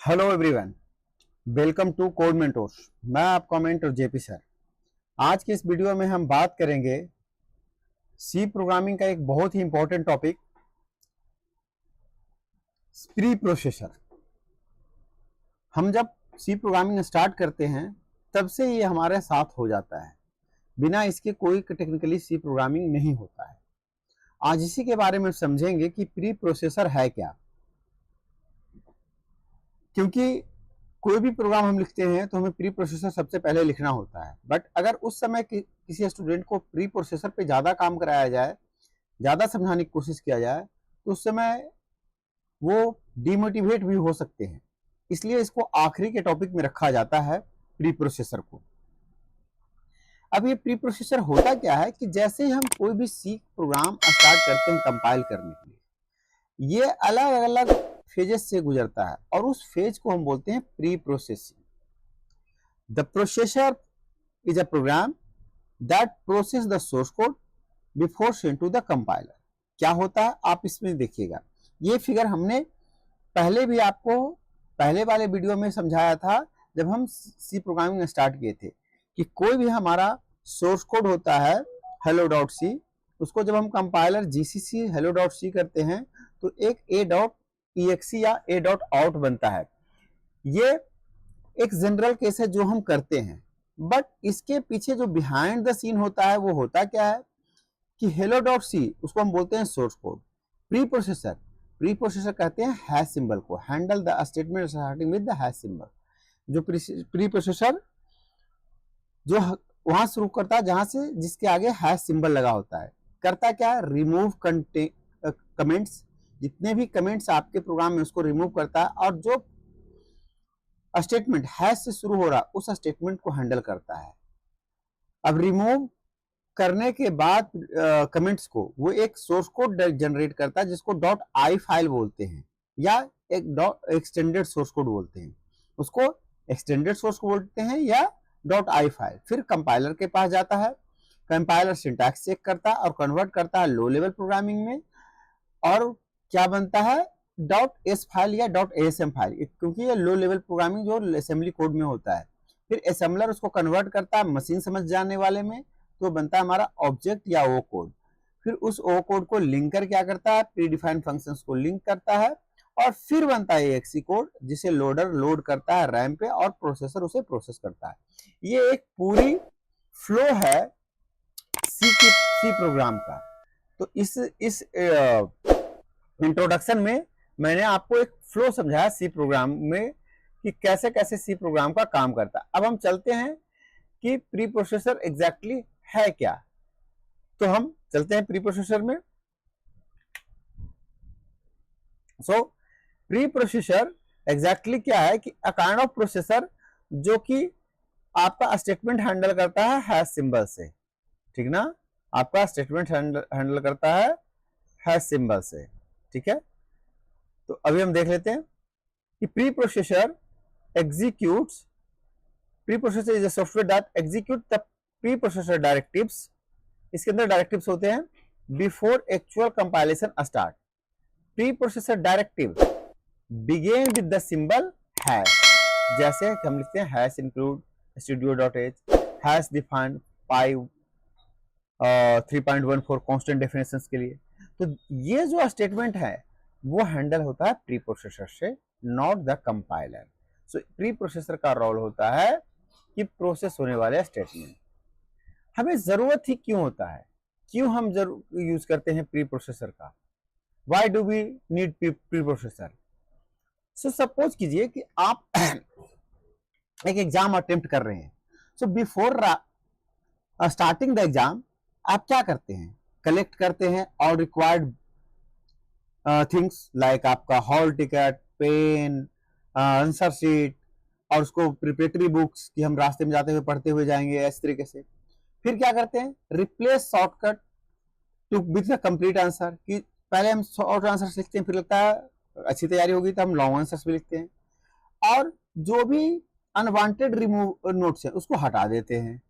Hello everyone, welcome to code mentors. मैं आपका mentor JP sir. आज की इस वीडियो में हम बात करेंगे सी प्रोग्रामिंग का एक बहुत ही इंपॉर्टेंट टॉपिक, प्री प्रोसेसर। हम जब सी प्रोग्रामिंग स्टार्ट करते हैं तब से ये हमारे साथ हो जाता है, बिना इसके कोई टेक्निकली सी प्रोग्रामिंग नहीं होता है। आज इसी के बारे में समझेंगे कि प्री प्रोसेसर है क्या। क्योंकि कोई भी प्रोग्राम हम लिखते हैं तो हमें प्री प्रोसेसर सबसे पहले लिखना होता है, बट अगर उस समय किसी स्टूडेंट को प्री प्रोसेसर पे ज़्यादा काम कराया जाए, ज़्यादा समझाने की कोशिश किया जाए, तो उस समय वो डिमोटिवेट भी हो सकते हैं। इसलिए इसको आखिरी के टॉपिक में रखा जाता है, प्री प्रोसेसर को। अब ये प्री प्रोसेसर होता क्या है कि जैसे ही हम कोई भी सी प्रोग्राम स्टार्ट करते हैं कंपाइल करने के लिए, ये अलग अलग फेजेस से गुजरता है और उस फेज को हम बोलते हैं preprocessing. The processor is a program that process the source code before send to the compiler. क्या होता है आप इसमें देखिएगा, ये फिगर हमने पहले भी आपको पहले वाले वीडियो में समझाया था जब हम सी प्रोग्रामिंग स्टार्ट किए थे, कि कोई भी हमारा सोर्स कोड होता है hello.c, उसको जब हम कंपाइलर gcc hello.c करते हैं तो एक a.exe या a.out बनता है। ये एक जनरल केस है जो हम करते हैं, बट इसके पीछे जो बिहाइंड द सीन होता है वो होता क्या है कि hello.c उसको हम बोलते हैं सोर्स कोड। प्री प्रोसेसर कहते हैं हैश सिंबल को, handle the statement starting with the hash symbol. जो प्री प्रोसेसर जो वहां शुरू करता है जहां से जिसके आगे हैश सिंबल लगा होता है, करता क्या है, रिमूव कमेंट्स, जितने भी कमेंट्स आपके प्रोग्राम में उसको रिमूव करता है, और जो स्टेटमेंट हैश से शुरू हो रहा उस स्टेटमेंट को हैंडल करता है। अब रिमूव करने के बाद कमेंट्स को वो एक सोर्स कोड जनरेट करता है जिसको .i फाइल बोलते हैं, या एक एक्सटेंडेड सोर्स कोड बोलते हैं। उसको एक्सटेंडेड सोर्स कोड बोलते हैं या .i फाइल। फिर कंपाइलर के पास जाता है, कंपाइलर सिंटैक्स चेक करता है और कन्वर्ट करता है लो लेवल प्रोग्रामिंग में, और क्या बनता है .s फाइल या .asm फाइल, क्योंकि ये लो लेवल प्रोग्रामिंग जो असेंबली कोड में होता है। फिर असेंबलर उसको कन्वर्ट करता है मशीन समझ जाने वाले में, तो बनता है हमारा ऑब्जेक्ट या ओ कोड। फिर उस ओ कोड को लिंकर क्या करता है, प्री डिफाइंड फंक्शंस को लिंक करता है, और फिर बनता है एक्सी कोड जिसे लोडर लोड करता है रैम पे और प्रोसेसर उसे प्रोसेस करता है। ये एक पूरी फ्लो है सी प्रोग्राम का। तो इस इंट्रोडक्शन में मैंने आपको एक फ्लो समझाया सी प्रोग्राम में कि कैसे कैसे सी प्रोग्राम का काम करता है। अब हम चलते हैं कि प्री प्रोसेसर एग्जैक्टली है क्या। तो हम चलते हैं प्री प्रोसेसर में। प्री प्रोसेसर एग्जैक्टली क्या है कि अ काइंड ऑफ प्रोसेसर जो कि आपका स्टेटमेंट हैंडल करता है हैश सिंबल से, ठीक ना, आपका स्टेटमेंट हैंडल करता है हैश सिंबल से, ठीक है। तो अभी हम देख लेते हैं कि preprocessor executes, preprocessor is a software that execute the preprocessor directives. इसके अंदर डायरेक्टिव्स होते हैं before actual compilation start. Preprocessor directive begin with the symbol hash, जैसे हम लिखते हैं hash include studio.h, hash defined 3.14 constant definitions के लिए। तो ये जो स्टेटमेंट है वो हैंडल होता है प्री प्रोसेसर से, not the compiler. So preprocessor का रोल होता है कि प्रोसेस होने वाले स्टेटमेंट। हमें जरूरत ही क्यों होता है, क्यों हम जरूर यूज करते हैं प्री प्रोसेसर का, why do we need preprocessor. So suppose कीजिए कि आप एक एग्जाम अटेम्प्ट कर रहे हैं। So before starting the exam आप क्या करते हैं, कलेक्ट करते हैं और रिक्वायर्ड थिंग्स लाइक आपका hall ticket, pen, answer sheet, और उसको प्रिपरेटरी बुक्स कि हम रास्ते में जाते हुए पढ़ते हुए जाएंगे इस तरीके से। फिर क्या करते हैं, replace shortcut to with the complete answer, कि पहले हम शॉर्ट आंसर्स लिखते हैं, फिर लगता है अच्छी तैयारी होगी तो हम लॉन्ग आंसर्स भी लिखते हैं, और जो भी अनवांटेड रिमूव नोट्स है उसको हटा देते हैं।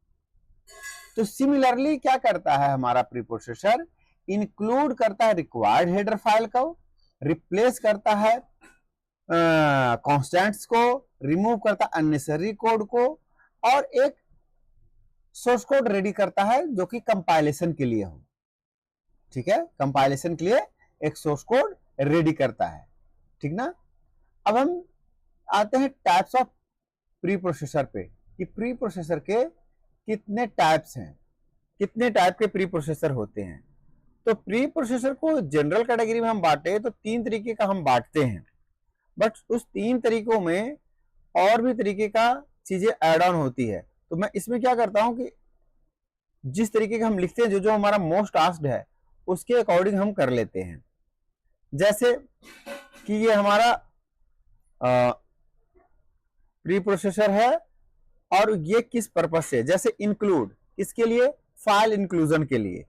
तो सिमिलरली क्या करता है हमारा प्री प्रोसेसर, इंक्लूड करता है रिक्वायर्ड हेडर फाइल को, रिप्लेस करता है कॉन्स्टेंट्स को, रिमूव करता है अननेसेसरी कोड को, और एक सोर्स कोड रेडी करता है जो कि कंपाइलेशन के लिए हो। ठीक है, कंपाइलेशन के लिए एक सोर्स कोड रेडी करता है। ठीक ना। अब हम आते हैं टाइप्स ऑफ प्री प्रोसेसर पे कि प्री प्रोसेसर के कितने टाइप्स हैं, कितने टाइप के प्री प्रोसेसर होते हैं। तो प्री प्रोसेसर को जनरल कैटेगरी में हम बांटे तो 3 तरीके का हम बांटते हैं, बट उस 3 तरीकों में और भी तरीके का चीजें ऐड ऑन होती है। तो मैं इसमें क्या करता हूं कि जिस तरीके का हम लिखते हैं, जो जो हमारा मोस्ट आस्क्ड है उसके अकॉर्डिंग हम कर लेते हैं। जैसे कि ये हमारा प्री प्रोसेसर है और ये किस पर्पज से, जैसे इंक्लूड किसके लिए, फाइल इंक्लूजन के लिए।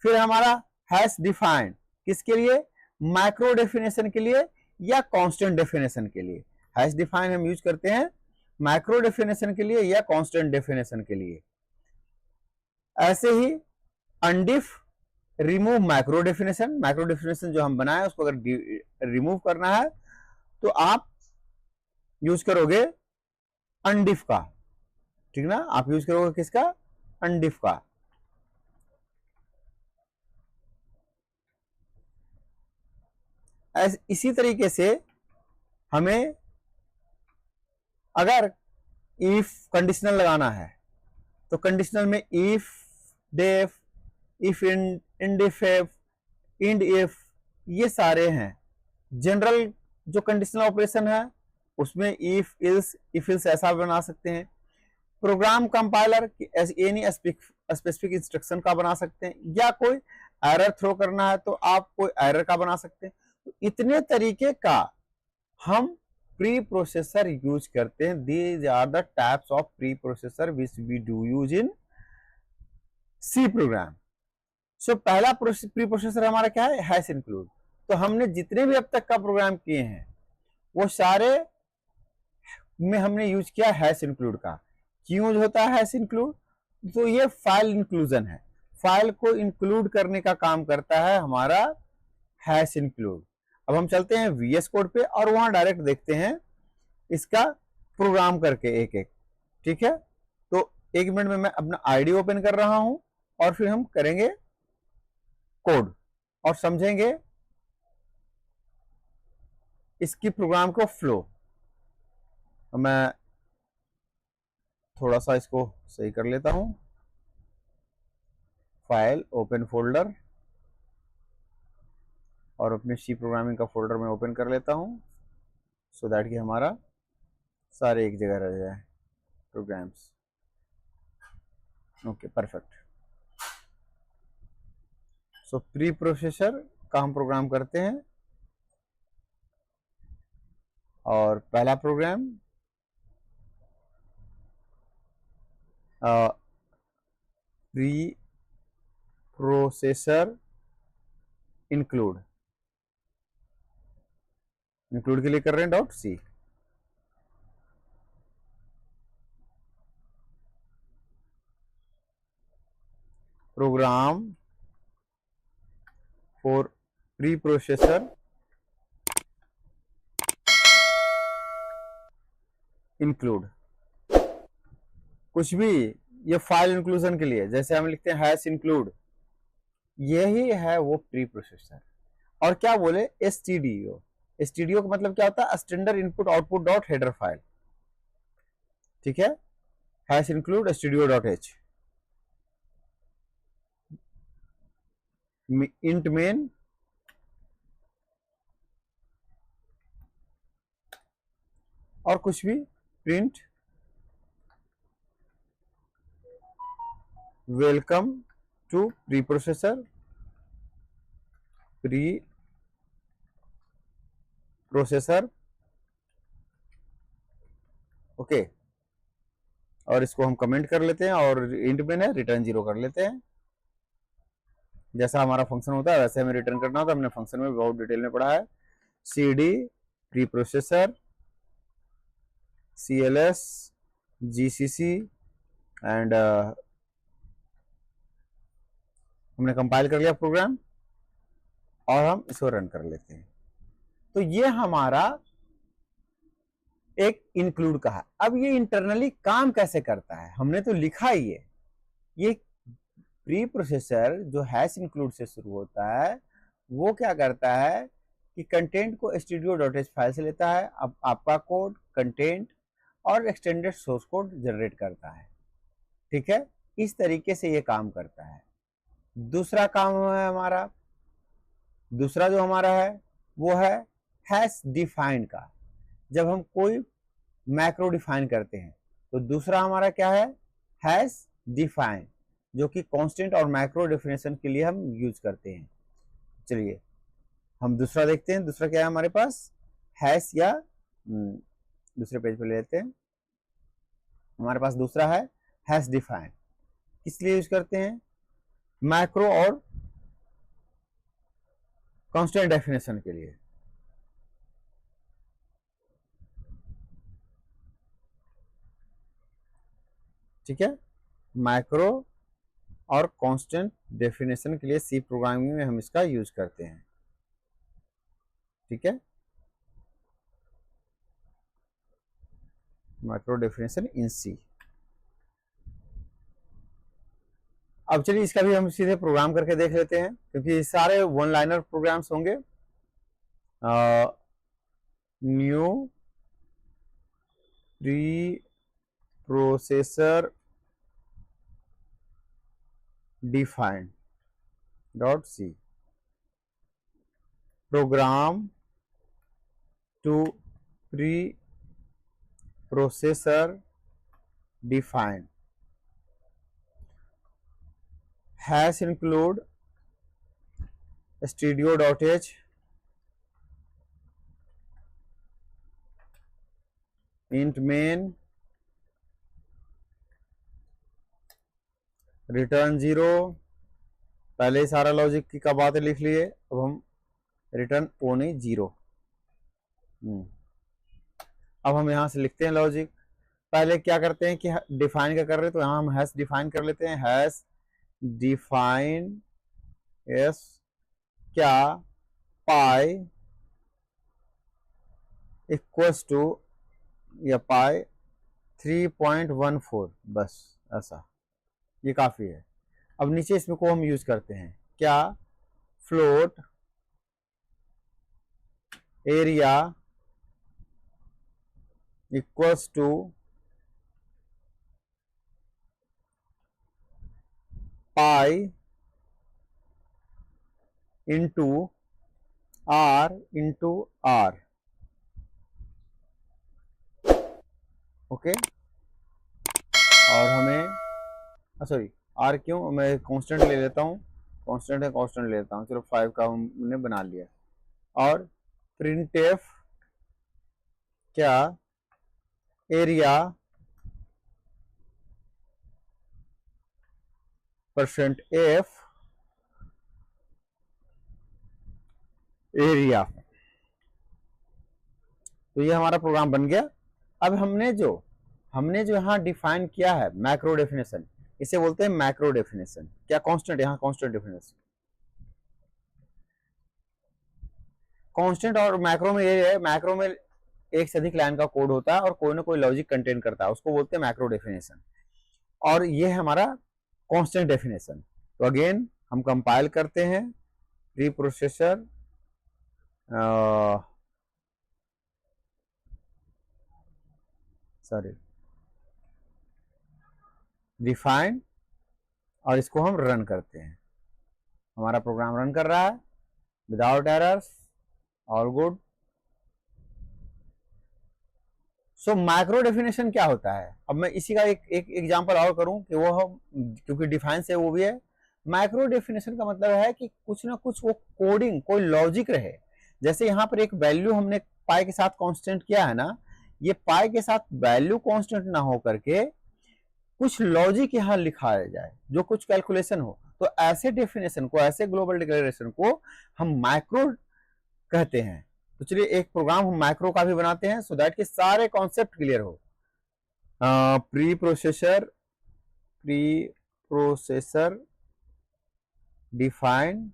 फिर हमारा हैश डिफाइंड किसके लिए, माइक्रो डेफिनेशन के लिए या कांस्टेंट डेफिनेशन के लिए। हैश डिफाइन हम यूज करते हैं माइक्रो डेफिनेशन के लिए या कांस्टेंट डेफिनेशन के लिए। ऐसे ही undef remove micro definition, micro definition जो हम बनाए उसको अगर रिमूव करना है तो आप यूज करोगे अनडिफ का। ठीक ना, आप यूज करोगे किसका, अनडिफ का। इसी तरीके से हमें अगर इफ कंडीशनल लगाना है तो कंडीशनल में ifdef, ifndef, endif, ये सारे हैं। जनरल जो कंडीशनल ऑपरेशन है उसमें इफ इल्स ऐसा बना सकते हैं। Program compiler any specific instruction का बना सकते हैं, या कोई एरर थ्रो करना है तो आप कोई एरर का बना सकते हैं। तो इतने तरीके का हम प्री प्रोसेसर यूज करते हैं। These are the types of preprocessor which we do use in C program. So पहला प्री प्रोसेसर हमारा क्या है, हैश इंक्लूड। तो हमने जितने भी अब तक का प्रोग्राम किए हैं वो सारे में हमने यूज किया हैश इंक्लूड का। क्यों यूज होता है हैश इंक्लूड, तो ये फाइल इंक्लूजन है, फाइल को इंक्लूड करने का काम करता है हमारा हैश इंक्लूड। अब हम चलते हैं वीएस कोड पे और वहां डायरेक्ट देखते हैं इसका प्रोग्राम करके एक एक। ठीक है, तो 1 मिनट में मैं अपना आईडी ओपन कर रहा हूं और फिर हम करेंगे कोड और समझेंगे इसकी प्रोग्राम को फ्लो। मैं थोड़ा सा इसको सही कर लेता हूं, फाइल ओपन फोल्डर, और अपने सी प्रोग्रामिंग का फोल्डर में ओपन कर लेता हूं सो दैट कि हमारा सारे एक जगह रह जाए programs. Okay, perfect. So preprocessor का हम प्रोग्राम करते हैं और पहला प्रोग्राम प्री प्रोसेसर इंक्लूड के लिए कर रहे हैं dot C. Program for preprocessor include. कुछ भी, ये फाइल इंक्लूजन के लिए, जैसे हम लिखते हैं हैश इंक्लूड, यही है वो प्री प्रोसेसर। और क्या बोले, एसटीडीओ। एसटीडीओ का मतलब क्या होता है, standard input output dot header file. ठीक है, hash include stdio dot h, int main, और कुछ भी print welcome to preprocessor, okay. और इसको हम कमेंट कर लेते हैं और इंट मेन है रिटर्न 0 कर लेते हैं। जैसा हमारा फंक्शन होता है वैसे हमें रिटर्न करना होता है। हमने फंक्शन में बहुत डिटेल में पढ़ा है, cd pre processor cls gcc and हमने कंपाइल कर लिया प्रोग्राम और हम इसको रन कर लेते हैं। तो ये हमारा एक इंक्लूड कहा। अब ये इंटरनली काम कैसे करता है, हमने तो लिखा ही है। ये प्री प्रोसेसर जो हैश इंक्लूड से शुरू होता है वो क्या करता है कि कंटेंट को stdio.h फाइल से लेता है, अब आपका कोड, कंटेंट और एक्सटेंडेड सोर्स कोड जनरेट करता है। ठीक है, इस तरीके से ये काम करता है। दूसरा काम है हमारा, दूसरा जो हमारा है वो है हैश डिफाइन का। जब हम कोई मैक्रो डिफाइन करते हैं तो दूसरा हमारा क्या है, हैश डिफाइन, जो कि कांस्टेंट और मैक्रो डेफिनेशन के लिए हम यूज करते हैं। चलिए हम दूसरा देखते हैं। दूसरा क्या है हमारे पास, हैश या दूसरे पेज पे ले लेते हैं। हमारे पास दूसरा है हैश डिफाइन। किस लिए यूज करते हैं, मैक्रो और कांस्टेंट डेफिनेशन के लिए। ठीक है, मैक्रो और कांस्टेंट डेफिनेशन के लिए सी प्रोग्रामिंग में हम इसका यूज करते हैं। ठीक है, मैक्रो डेफिनेशन इन सी। अब चलिए इसका भी हम सीधे प्रोग्राम करके देख लेते हैं, क्योंकि सारे वन लाइनर प्रोग्राम्स होंगे। New preprocessor define dot C program to preprocessor define hash include stdio.h int main return 0। पहले सारा लॉजिक की का बातें लिख लिए, अब हम रिटर्न ओनली 0। अब हम यहां से लिखते हैं लॉजिक। पहले क्या करते हैं कि डिफाइन का कर रहे हैं, तो यहां हम हैश डिफाइन कर लेते हैं। हैश डिफाइन एस क्या पाई इक्वल्स टू या पाई 3.14, बस ऐसा, ये काफी है। अब नीचे इसमें को हम यूज करते हैं क्या, float area equals to pi into r into r. Okay, और हमें सॉरी आर क्यों, मैं कांस्टेंट ले लेता हूँ, कांस्टेंट है कांस्टेंट ले लेता हूँ। चलो 5 का हमने बना लिया। और प्रिंटफ क्या एरिया %f एरिया। तो ये हमारा प्रोग्राम बन गया। अब हमने जो यहाँ डिफाइन किया है मैक्रो डेफिनेशन, इसे बोलते हैं मैक्रो डेफिनेशन। क्या कांस्टेंट, यहाँ कांस्टेंट डेफिनेशन। कांस्टेंट और मैक्रो में ये है, मैक्रो में एक से अधिक लाइन का कोड होता है और कोई ना कोई लॉजिक कंटेन करता है, उसको बोलते हैं मैक्रो डेफिनेशन। और ये है हमारा कांस्टेंट डेफिनेशन। तो अगेन हम कंपाइल करते हैं, प्री प्रोसेसर डिफाइन, और इसको हम रन करते हैं। हमारा प्रोग्राम रन कर रहा है विदाउट एरर्स, ऑल गुड। सो मैक्रो डेफिनेशन क्या होता है, अब मैं इसी का एक एग्जांपल और करूं कि वो हम, क्योंकि डिफाइन से वो भी है। मैक्रो डेफिनेशन का मतलब है कि कुछ ना कुछ वो कोडिंग, कोई लॉजिक रहे। जैसे यहाँ पर एक वैल्यू हमने पाई के साथ कांस्टेंट किया है ना, ये पाई के साथ वैल्यू कांस्टेंट ना हो करके कुछ लॉजिक यहाँ लिखाया जाए, जो कुछ कैलकुलेशन हो। तो ऐसे डेफिनेशन को, ऐसे ग्लोबल डिक्लेरेशन को हम मैक्रो कहते हैं। तो चलिए एक प्रोग्राम हम मैक्रो का भी बनाते हैं, सो दैट के सारे कॉन्सेप्ट क्लियर हो। Pre processor define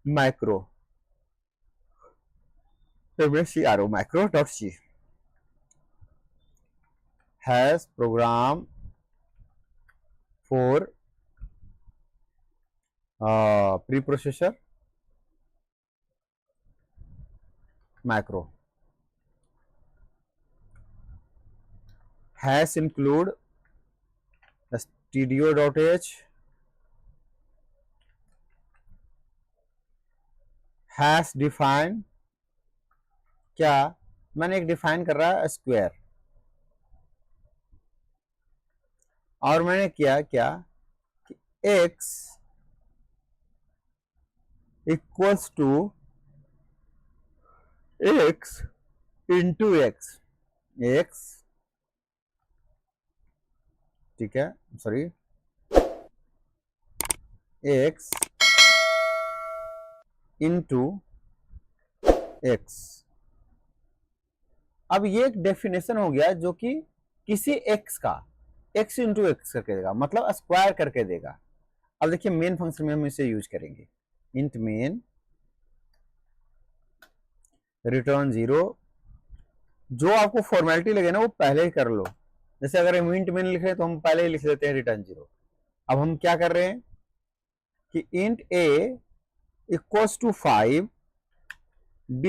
macro. फिर में CRO macro.c has program for preprocessor macro has include stdio.h has define, क्या मैंने एक डिफाइन कर रहा है स्क्वायर, और मैंने किया क्या कि x equals to x into x, ठीक है, सॉरी, x इंटू एक्स। अब ये एक डेफिनेशन हो गया जो कि किसी x का x इंटू एक्स करके देगा, मतलब स्क्वायर करके देगा। अब देखिए मेन फंक्शन में हम इसे यूज करेंगे, इंट मेन रिटर्न 0। जो आपको फॉर्मेलिटी लगे ना वो पहले ही कर लो, जैसे अगर हम इंट मेन लिख रहे हैं तो हम पहले ही लिख देते हैं रिटर्न 0। अब हम क्या कर रहे हैं कि int a equals to 5, b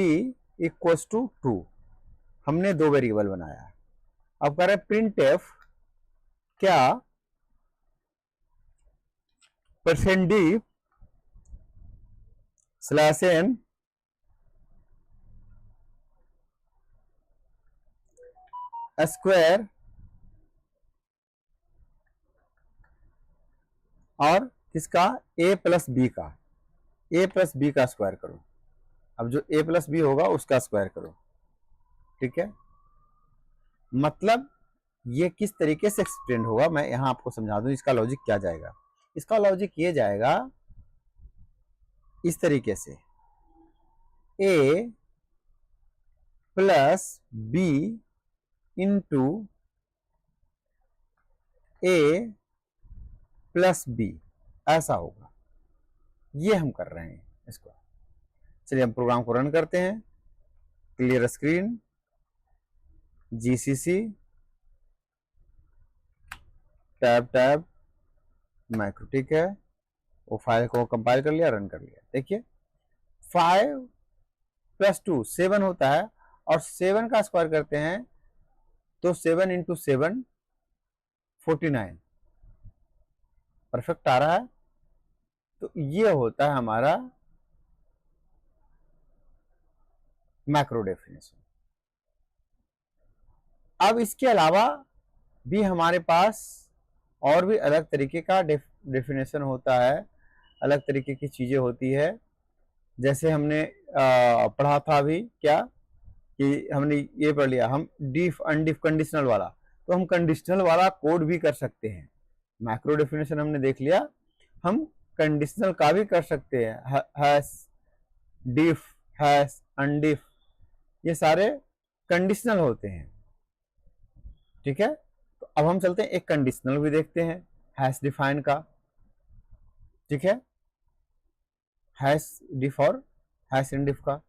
equals to 2, हमने दो वेरिएबल बनाया। अब कर रहे हैं प्रिंट एफ, क्या %d स्लैश n स्क्वायर और किसका a प्लस बी का, a प्लस बी का स्क्वायर करो। अब जो a प्लस बी होगा उसका स्क्वायर करो, ठीक है। मतलब ये किस तरीके से एक्सप्लेन होगा मैं यहां आपको समझा दूं, इसका लॉजिक क्या जाएगा। इसका लॉजिक ये जाएगा इस तरीके से, a plus b into a plus b, ऐसा होगा। ये हम कर रहे हैं इसको। चलिए हम प्रोग्राम को रन करते हैं। Clear screen, GCC tab tab macro, ठीक है। वो फाइल को कंपाइल कर लिया, रन कर लिया। देखिए 5 प्लस 2 7 होता है, और 7 का स्क्वायर करते हैं तो 7 इंटू 7 49, परफेक्ट आ रहा है। तो ये होता है हमारा मैक्रो डेफिनेशन। अब इसके अलावा भी हमारे पास और भी अलग तरीके का डेफिनेशन होता है, अलग तरीके की चीजें होती है। जैसे हमने पढ़ा था अभी क्या कि हमने ये पढ़ लिया, हम डिफ अनडिफ कंडीशनल वाला, तो हम कंडीशनल वाला कोड भी कर सकते हैं। मैक्रो डेफिनेशन हमने देख लिया, हम कंडीशनल का भी कर सकते हैं, हैश डिफ हैश अनडिफ, ये सारे कंडीशनल होते हैं, ठीक है। तो अब हम चलते हैं एक कंडीशनल भी देखते हैं, हैश डिफाइन का, ठीक है, हैश डिफ और हैश इनडिफ का।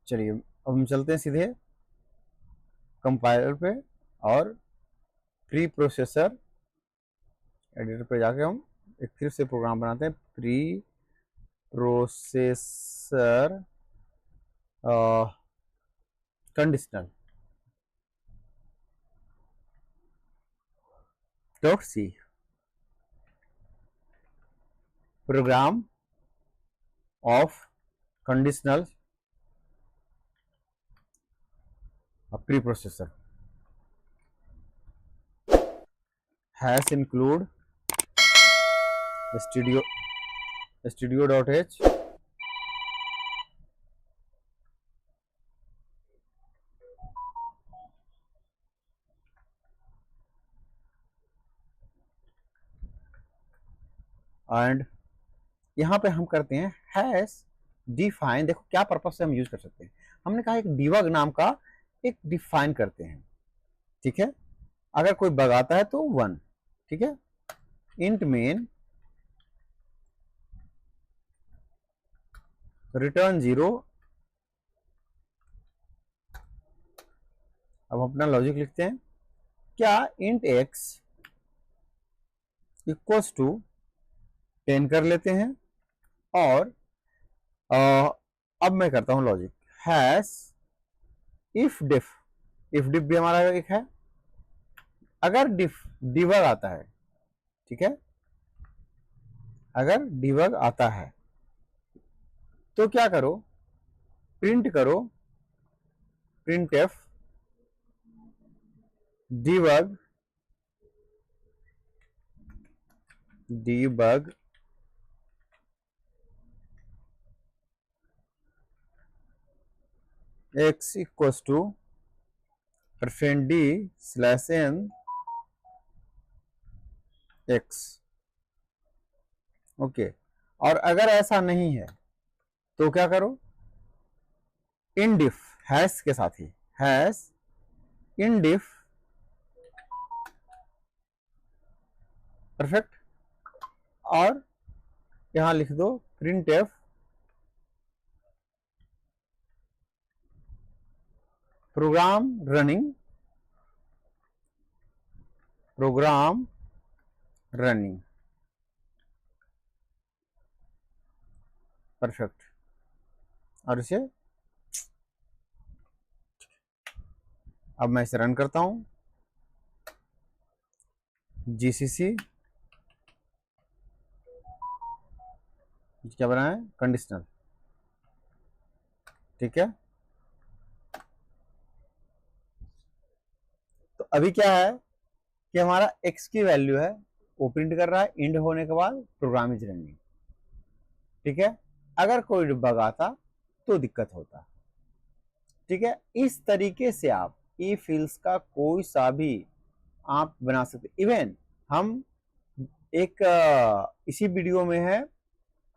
चलिए अब हम चलते हैं सीधे कंपाइलर पे और प्री प्रोसेसर एडिटर पे जाके हम एक फिर से प्रोग्राम बनाते हैं, preprocessor conditional dot C, program of conditional preprocessor has include stdio.h and यहां पे हम करते हैं हैश डिफाइन। देखो क्या पर्पस से हम यूज कर सकते हैं, हमने कहा एक डिबग नाम का एक डिफाइन करते हैं, ठीक है। अगर कोई बग आता है तो 1, ठीक है। Int main return 0। अब अपना लॉजिक लिखते हैं, क्या इंट x इक्वल्स टू 10 कर लेते हैं, और अब मैं करता हूं लॉजिक हैश इफ डिफ भी हमारा एक है। अगर डिबग आता है, ठीक है, अगर डिबग आता है तो क्या करो, प्रिंट करो printf debug x equals to %d/n x, okay. और अगर ऐसा नहीं है तो क्या करो, इंडिफ हैश के साथ ही हैश इंडिफ, परफेक्ट, और यहां लिख दो printf प्रोग्राम रनिंग, परफेक्ट। और इसे अब मैं इसे रन करता हूं, जीसीसी क्या बना है, कंडीशनल, ठीक है। तो अभी क्या है कि हमारा x की वैल्यू है वो प्रिंट कर रहा है इंड होने के बाद प्रोग्राम इज रनिंग, ठीक है। अगर कोई बग आता तो दिक्कत होता, ठीक है। इस तरीके से आप ई फिल्स का कोई सा भी आप बना सकते। इवन हम एक इसी वीडियो में है,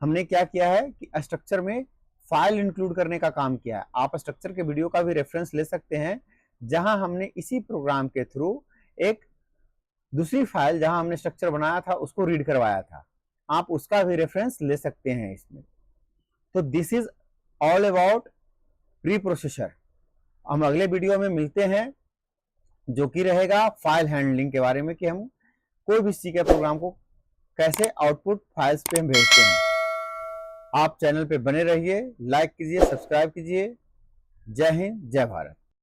हमने क्या किया है कि स्ट्रक्चर में फाइल इंक्लूड करने का काम किया है। आप स्ट्रक्चर के वीडियो का भी रेफरेंस ले सकते हैं, जहां हमने इसी प्रोग्राम के थ्रू एक दूसरी फाइल जहां हमने स्ट्रक्चर बनाया था उसको रीड करवाया था, आप उसका भी रेफरेंस ले सकते हैं इसमें। तो this is all about pre processor. हम अगले वीडियो में मिलते हैं जो कि रहेगा फाइल हैंडलिंग के बारे में, कि हम कोई भी सी के प्रोग्राम को कैसे आउटपुट फाइल्स पे हम भेजते हैं। आप चैनल पे बने रहिए, लाइक कीजिए, सब्सक्राइब कीजिए। जय हिंद, जय भारत।